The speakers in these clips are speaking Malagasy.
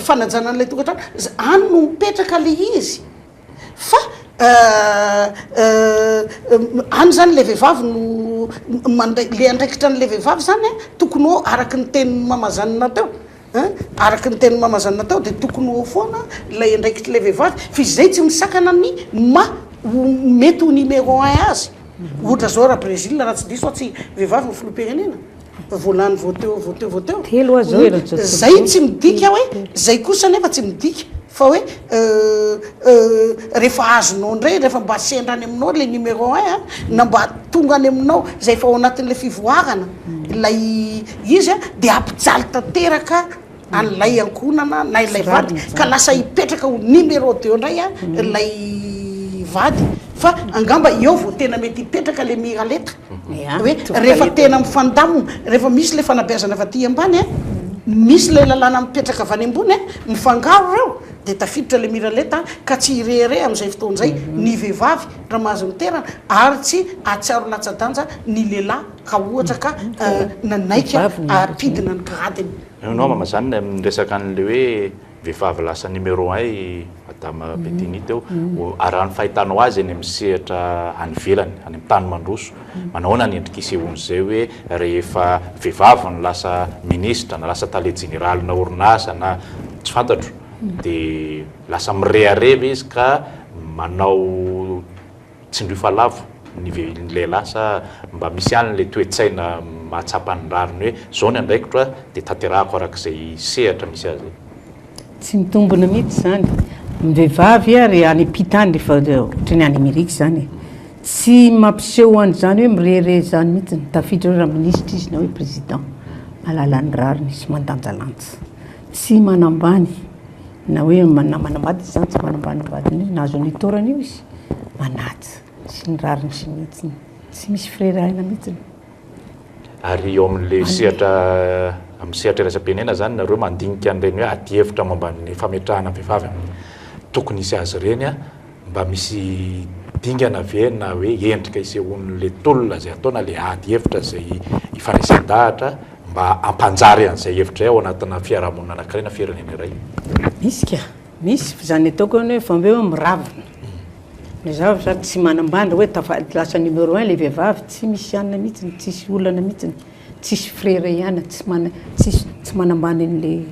fanajana an'ilay tokantrano any no mipetraka le izy fa any zany le vehivavy no le andraikitra an'le vehivavy zany tokony ao araky ny tenin'ny mamazanina teo araky ny tenin'ny mamazanina teo dia tokony ao foana lay andraikitra le vehivavy fa izay tsy misakana ny mety ho numéro 1 azy ohatra zao raha Brésil raha tsy diso tsy vehivavy ny filoham-pirenena volany voateo telo azo zay tsy midika hoe zay kosa nefa tsy midika fa hoe rehefa azonao ndray rehefa mba sendrany aminao le numéro 1 na mba tonga any aminao zay fa ao anatin'le fivoarana lay izy dia ampijaly tanteraka an'ilay ankonana na ilay vady ka lasa hipetraka ho numéro 2 ndray lay vady fa angamba eo vao tena mety hipetraka le miraleta hoe rehefa tena mifandamina rehefa misy le fanabeazana avy aty ambany misy le lalàna mipetraka avy any ambony mifangaro reo dia tafiditra le miraleta ka tsy irehare amin'izay fotoan'izay ny vehivavy raha mahazo miterana ary tsy atsiaro latsa-danja ny lehilahy ka ohatra ka nanaika apidina ny gradiny nao mamazany miresaka an'le hoe vehivavy lasa numéro 1 madame Betini teo arahan'ny fahitanao azy eny misehatra any velany any amin'ny tany mandroso manahoana ny endrika isehon'izay hoe rehefa vehivavy ny lasa ministra na lasa tale général na orinasa na tsy fantatro dia lasa mirehareva izy ka manao tsindrifalavo ny lehilahy sa mba misy any le toetsaina mahatsapa ny rariny hoe zao ny andraikitra dia tanterahako arak'izay sehatra misy azy tsy mitombona mihitsy zany mivehivavy ary any pitany rehefa ohatra ny any Amerika zany tsy mampiseho any zany hoe mirere zany mihitsy tafiditra raha ministra izy na hoe président malala ny rariny sy mandanjalanja tsy manambany na hoe manambady zany tsy manambanambadiny nazo ny torany io izy manaja sy ny rariny sy mihitsy tsy misy freraina mihitsy ary eo amin'le sehatra amin'ny sehatra iraisam-pirenena zany nareo mandinika an'ireny hoe aty hevitra momba ny fametrahana vehivavy tokony isy azy ireny mba misy dingana ve na hoe endrika isehon'le tolona zay ataona le ady hevitra zay ifandraisan-dahatra mba ampanjary an'izay hevitra ao anatina fiaraha-monina anankiray na firenena iray misy ka misy zany ataoko hoe fambe hoe miravina le zavatra zany tsy manambandra hoe lasa numéro 1 le vehivavy tsy misy anina mihitsy tsisy olana mihitsy tsisy frera ihany tsy manambany an'le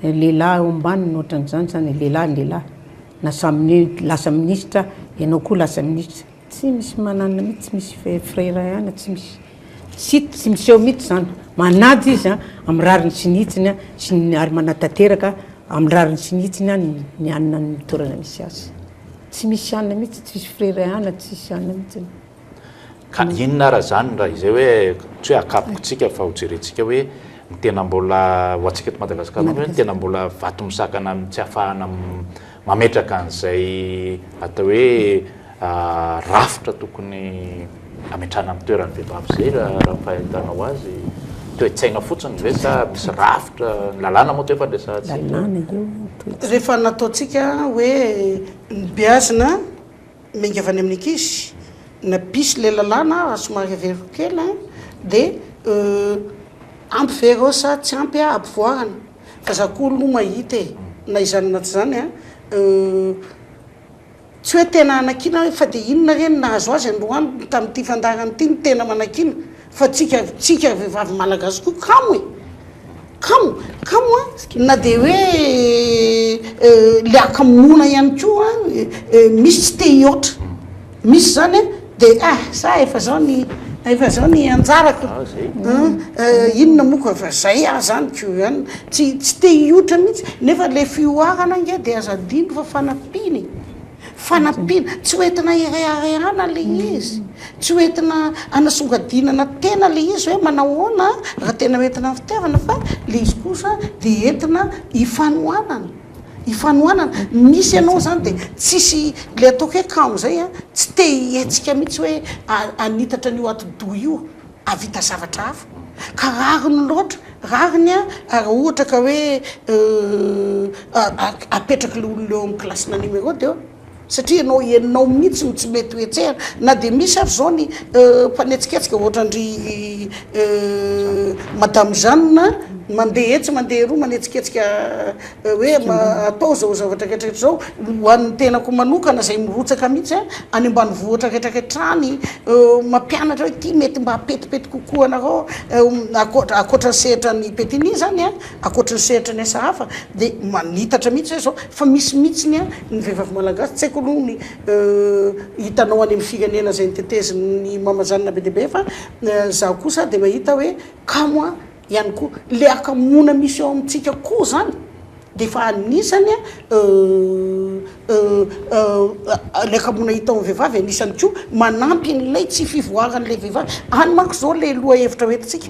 lehilahy ao ambaniny ohatran'izany zany lehilahy na samy lasa ministra ianao koa lasa ministra tsy misy mananina mihitsy tsy misy frera ihany tsy miseho mihitsy zany manady izy amin'ny rariny sinitsiny sy ary manatanteraka amin'ny rariny sinitsiny ny anina ny torana misy azy tsy misy anina mihitsy tsy misy frera ihany tsisy anina mihitsy ka inona raha zany raha izay hoe tsy hoe akapokotsika fa hojerentsika hoe ny tena mbola ho antsika eto Madagasikara hoe ny tena mbola vato misakana tsy ahafahana mametraka an'izay atao hoe rafitra tokony ametrahana amin'ny toeran'ny vehivavy zay raha fahitanao azy toe-tsaina fotsiny ve sa misy rafitra lalàna moa toefa rehefa nataontsika hoe nibeazina menga avy any amin'ny ankizy na pisy le lalàna raha somary avero kely dia ampy vero sa tsy ampy ampivoarana fa zakolo no mahita na izany na tsy zany tsy hoe tena anakina fa dia inona reny nahazo azy androany tamin'ity fandarana ity ny tena manakina fa tsika vehivavy malagasy koa kamo na dia hoe le akamonona ihany koa misy tsy te hihoatra misy zany dia sa efa zao ny anjarako inona moka fa zay zany ko ihany tsy te hiotra mihitsy nefa le fioarana nge dia azadino fa fanampiana tsy hoentina ireharehana le izy tsy hoentina anasongadinana tena le izy hoe manahoana raha tena hoentina fitiavana fa le izy kosa dia entina ifanoanana misy ianao zany dia tsisy le ataoko hoe kamo zay tsy te hetsika mihitsy hoe anitatra n'io atidoha io avita zavatra hafa ka rariny loatra rariny raha ohatra ka hoe apetraka le olona eo amin'ny klasina numéro 2 satria enao mihitsy no tsy mety hoetsehana na dia misy ary zao ny mpanetsiketsika ohatra ndry madame Jeanne mandeha etsy mandeha roa manetsiketsika hoe atao zao zavatra ketraketra zao hoan'ny tenako manokana zay mirotsaka mihitsy any ambany vohatra ketraketrany mampianatra hoe ty mety mba apetipety kokoa anareo akoatra ny sehatra ny petiny zany akoatra ny sehatra ny asa hafa de manitatra mihitsy hoe zao fa misy mihitsiny ny vehivavy malagasy tsy haiko aloha ny hitanao any amin'ny firenena zay niteteziny mamazanina be deabe fa zaho kosa de mahita hoe kamo ihany koa le akamona misy eo amintsika koa zany de fa anisany le akamona hita ao vehivavy anisany koa manampy n'ilay tsy fivoaran'le vehivavy any manko zao le loha hevitra hoentintsika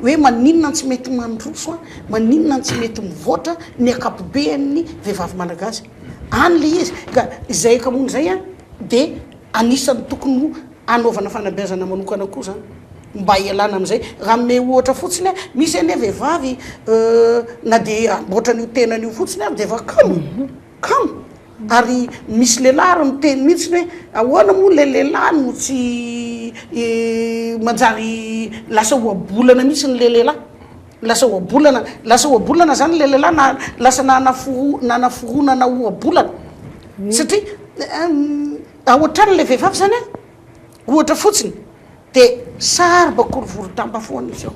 hoe maninona tsy mety mandroso maninona tsy mety mivoatra ny akapobean'ny vehivavy malagasy any le izy ka izay akamona zay de anisany tokony anaovana fanabeazana manokana koa zany mba ialana am'izay raha me ohatra fotsiny misy ane vehivavy na de amboatra n'io tenan'io fotsiny de fa kamo ary misy lehilahy ro miteny mihitsy hoe ahoana moa le lehilahy no tsy manjary lasa oabolana mihitsy ny le lehilahy lasa oabolana zany le lehilahy lasa nanaforonana oabolana satria ahoatrany le vehivavy zany ohatra fotsiny de sary bakolo vorotamba foana izy ao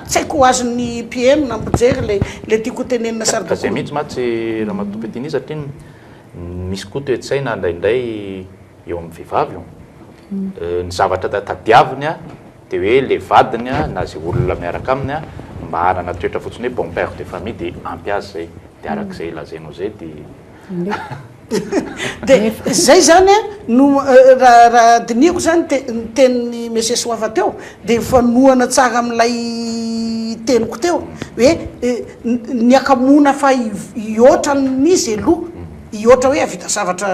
tsy haiko azon'ny PM na mpijery le tiako tenenina sary bakolo zay mihitsy matsy raha matompo etiny satria misy koa toetsaina indraindray eo amin'ny vehivavy ny zavatra tadiaviny de hoe le vadiny na zay olona miaraka aminy mba hanana toetra fotsiny hoe bon père de famille de ampiazy zay de arak'izay lazainao zay de de zay zany no raha diniko zany tenin'ny monsieur Soava teo de fanoana tsara am'ilay teniko teo hoe ny akamona fa ioatra n'izy aloha ioatra hoe avita zavatra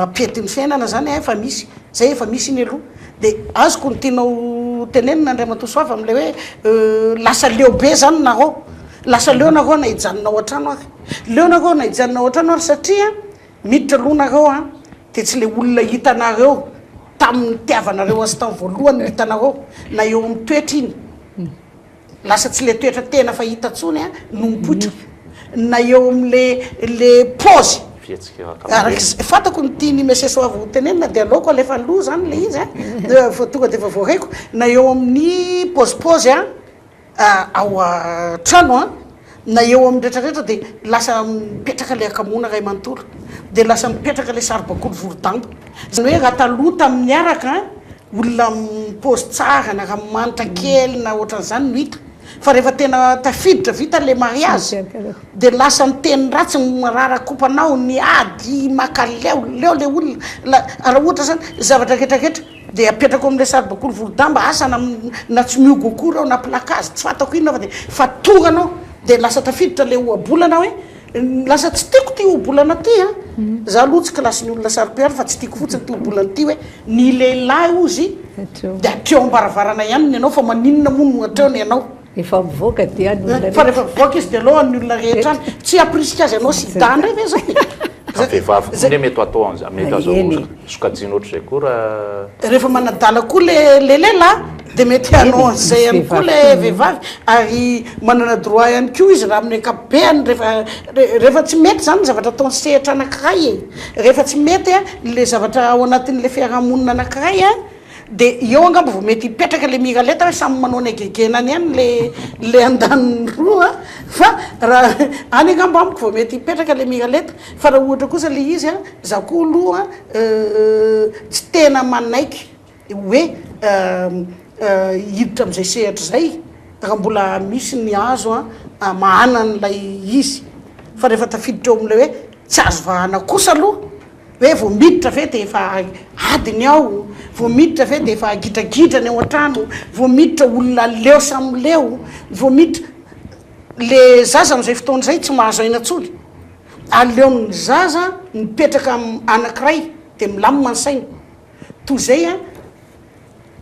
apetin'ny fiainana zany fa misy zay efa misy iny aloha de azoko ny tianao tenenina Andriamatoa Soava am'le hoe lasa leo be zany nareo lasa leo nareo na hijanonao an-trano ary leo nareo na hijanonao an-trano ary satria miditra aloha nareo de tsy le olona hitanareo tamin'ny tiavanareo azy tamin'ny voalohany hitanareo na eo amin'ny toetra iny lasa tsy le toetra tena fa hita tsony no mipoitra na eo am'le pôzy fatako ny tiany monsieur Soava ho tenenina de aleoko alefa aloha zany le izy fa tonga de fa voaraiko na eo amin'ny pôzipôzy ao trano na eo amin'ny rehetrarehetra de lasa mipetraka le akamona ray manontolo de lasa mipetraka le sary bakolo vorodamba zany hoe raha taloha tamin'ny araka olona mipôzy tsara na raha manitra kely na ohatran'izany no hita fa rehefa tena tafiditra vita le mariage de lasa miteny ratsy rarakopanao ny ady makaleo leo le olona raha ohatra zany zavatra ketraketra de apetrako am'le sary bakolo vorodamba asa na tsy miogokoa reo na plakazy tsy fatako inona fa de fatoranao de lasa tafiditra le oabolana hoe lasa tsy tiako ty oabolana ty za aloha tsy klasy ny olona sary-piara fa tsy tiako fotsiny ty oabolana ty hoe ny lehilahy ozy de atreo ambaravarana ihany ny anao fa maninona moa no atreo ny anao efa mivoaka dia fa rehefa mivoaka izy de alohany olona rehetra any tsy aprisika azy anao sy dandray ve zany vehivavy koa mety atao an'za mety azo sokajiana ohatry zay koa raha rehefa manadala koa le lehilahy de mety anao an'izay ihany koa le vehivavy ary manana droit ihany koa izy raha amin'ny ankapobeny rehefa tsy mety zany zavatra ataony sehatra anankiray rehefa tsy mety le zavatra ao anatin'le fiaraha-monina anankiray de eo angamba vao mety hipetraka le miraleta hoe samy manao ny agegenany ihany le andaniny roa fa raha any angamba amiko vao mety hipetraka le miraleta fa raha ohatra kosa le izy za koa aloha tsy tena manaiky hoe hiditra am'izay sehatra zay raha mbola misy ny azo mahanan'lay izy fa rehefa tafiditra eo am'le hoe tsy azo vahana kosa aloha hoe vao miditra ve de efa adiny ao vao miditra ve de efa agidragidrany ao an-trano vao miditra olona leo samy leo vao miditra le zaza am'izay fotoana zay tsy mahazo aina tsony aleon'ny zaza mipetraka anankiray de milamina ny saina toy zay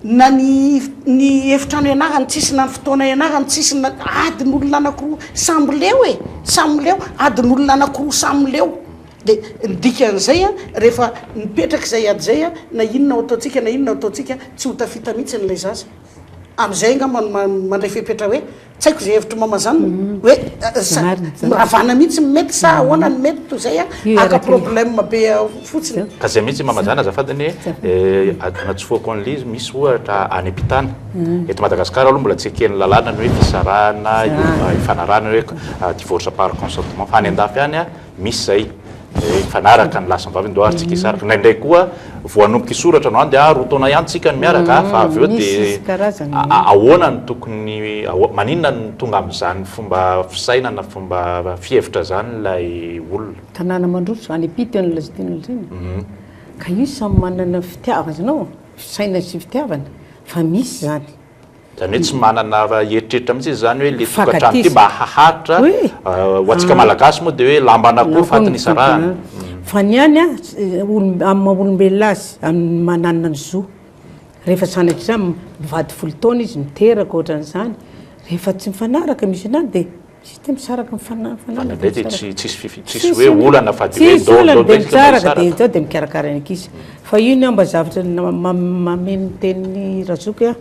na ny efitrano ianarany tsisy na ny fotoana ianarany tsisy na adin'olona anakiroa samby leo samy leo adin'olona anakiroa samy leo de dikan'izay rehefa mipetraka zay ady zay na inona ataontsika na inona ataontsika tsy ho tafita mihitsy n'lay zaza am'izay nga mandray fepetra hoe tsy haiko zay hevitry mama zany hoe miravana mihitsy mety sa ahoana ny mety toy zay aka problème be fotsiny ka zay mihitsy mama zany azafadiny hoe anatsofoako an'le izy misy ohatra any ampitana eto Madagasikara aloha mbola tsy ekeny lalàna ny hoe fisarahana ifanarahana hoe divorce par consentement fa any andafy any misy zay fanaraka ny lasa mivavy ndo aritsika isaraka ndraindray koa voanomboka isoratra no ande roa taona ihany tsika ny miaraka fa avy eo dia ahoana ny tokony maninona ny tonga am'izany fomba fisaina na fomba fihevitra zany lay olona tanàna mandroso any apity any lazidin'olo zany ka io samy manana fitiavanao fisaina sy fitiavana fa misy zany zany hoe tsy manana eritreritra mihitsy zany hoe le tokantrano ty mba haharitra ho antsika malagasy moa dia hoe lambanako fatiny isarahana fa ny any olombelona azy manana ny zo rehefa sanatry zany mivady folo taona izy miteraka ohatran'izany rehefa tsy mifanaraka misy anany dia tsy te misaraka mifanaraka tsisy hoe olana fa tsisy olana dia misaraka dia zao dia mikarakara ny ankizy fa io mba zavatra mameno tenin'ny razoky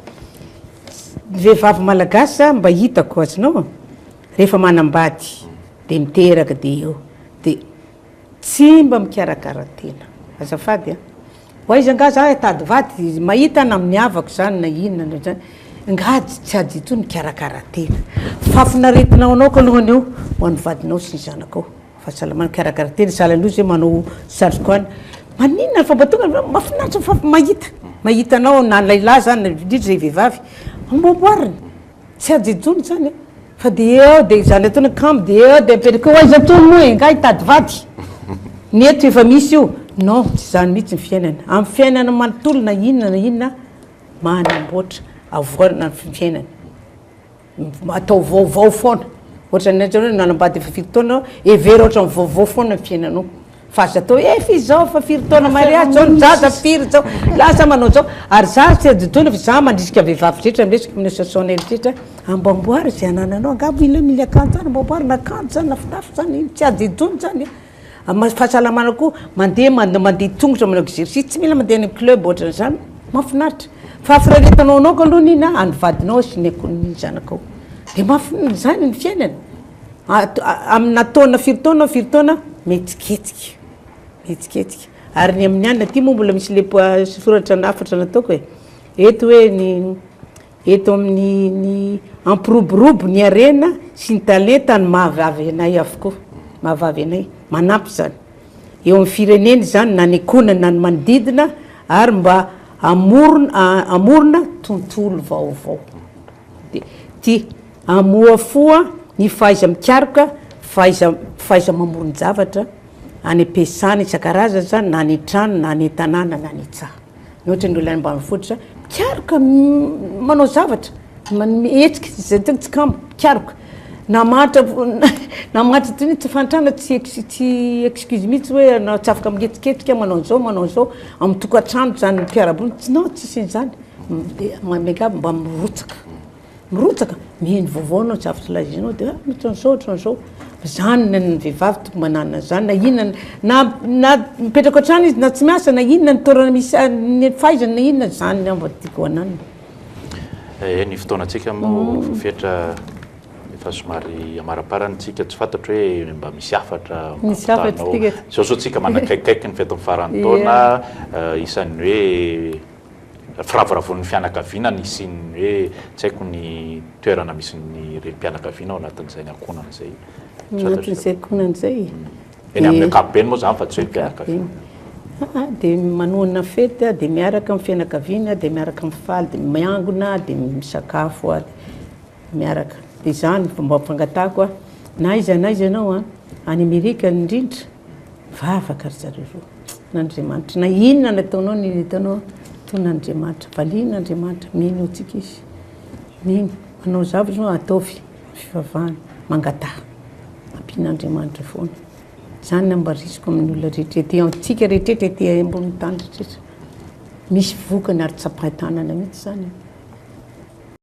vehivavy malagasy mba hitako azonao rehefa manambady dia miteraka dia eo dia tsy mba mikarakara tena azafady ho izy nga za tady vady mahita na amin'ny havako zany na inona zany ngady tsy ady ito mikarakara tena fa finaretinao anao ka lohany eo ho an'ny vadinao sy ny zanakao fa salamana mikarakara tena salan'io zay manao satroko any maninona fa mba tonga mafinaritra fa mahita anao na laylahy zany indrindra zay vehivavy amboaboariny tsy ajejony zany fa dia eo dia zany atao nakamo dia eo dia mipetraka ho aiza tony moa nga hitady vady ny eto efa misy io non tsy zany mihitsy ny fiainana amin'ny fiainana manontolo na inona manamboatra avoana ny fiainana atao vaovao foana ohatra ny hoe nanambady efa 5 taona every ohatra ny vaovao foana ny fiainanao fa azy atao efa izao fa 5 taona mariage zao nijaza firy zao lasa manao zao ary za tsy ajejony fa za mandrisika vehivavy rehetra miresaka amin'ny associationnel rehetra ambamboary zay anananao angabo mila akanjo zany amboaboary nakanjo zany nafinafy zany tsy ajejony zany fahasalamana koa mandeha tongotra manao exercice tsy mila mandeha ny club ohatran'izany mafinaritra fa firaretanao anao ka aloha nina any vadinao sy ny akon'ny zanakao dia mafinaritra zany ny fiainana amina taona 5 taona metsiketsika ary ny amin'ny anina ty moa mbola misy le soratra nafatra nataoko eto hoe eto amin'ny ampiroborobo ny arena sy ny talenta ny mahavavy anay avokoa mahavavy anay manampy zany eo amin'ny fireneny zany na ny ekonana na ny manodidina ary mba amorona tontolo vaovao dia ty amoa foa ny fahaiza mikaroka fahaiza mamorony zavatra any am-piasana isan-karaza zany na ny trano na ny tanàna na ny tsaha ny ohatra ny olona ambanivohitra mikaroka manao zavatra etsika tsy kamo mikaroka namatra tony tsy fantrana tsy excuse mihitsy hoe anao tsy afaka mingetsiketrika manao zao amin'ny tokantrano zany mpiarabony non tsisy zany dia megabo mba mirotsaka miheny vaovao anao zavatra lazinao dia ohatran'izao zany ny vehivavy toko manana zany na inona na mipetraka ohatrany izy na tsy miasa na inona ny torana misy ny fahaizany na inona zany amba tiako anany ny fotoanantsika moa fefetra efa somary amaraparantsika tsy fantatro hoe mba misy afatra zao tsika manakaikaiky ny fety mifarany taona isan'ny hoe firavoravon'ny fianakaviana ny isiny hoe tsy haiko ny toerana misy ny mpianakaviana ao anatin'izay ny ankonan'izay anatin'izay ankonan'izay eny amin'ny ankapobeny moa zany fa tsy hoe mpianakaviana dia manoana fety dia miaraka amin'ny fianakaviana dia miaraka mifaly dia miangona dia misakafo miaraka dia zany fomba fangatahako na iza anao any Amerika indrindra vavaka ry zareo n'Andriamanitra na inona nataonao nataonao ton'Andriamanitra valian'Andriamanitra mino tsika izy mino manao zavatra zao ataovy fivavahana mangataha ampian'Andriamanitra foana zany nambarisiko amin'ny olona rehetra antsika rehetra ety ambony tany rehetra misy vokany ary tsapahitanana mihitsy zany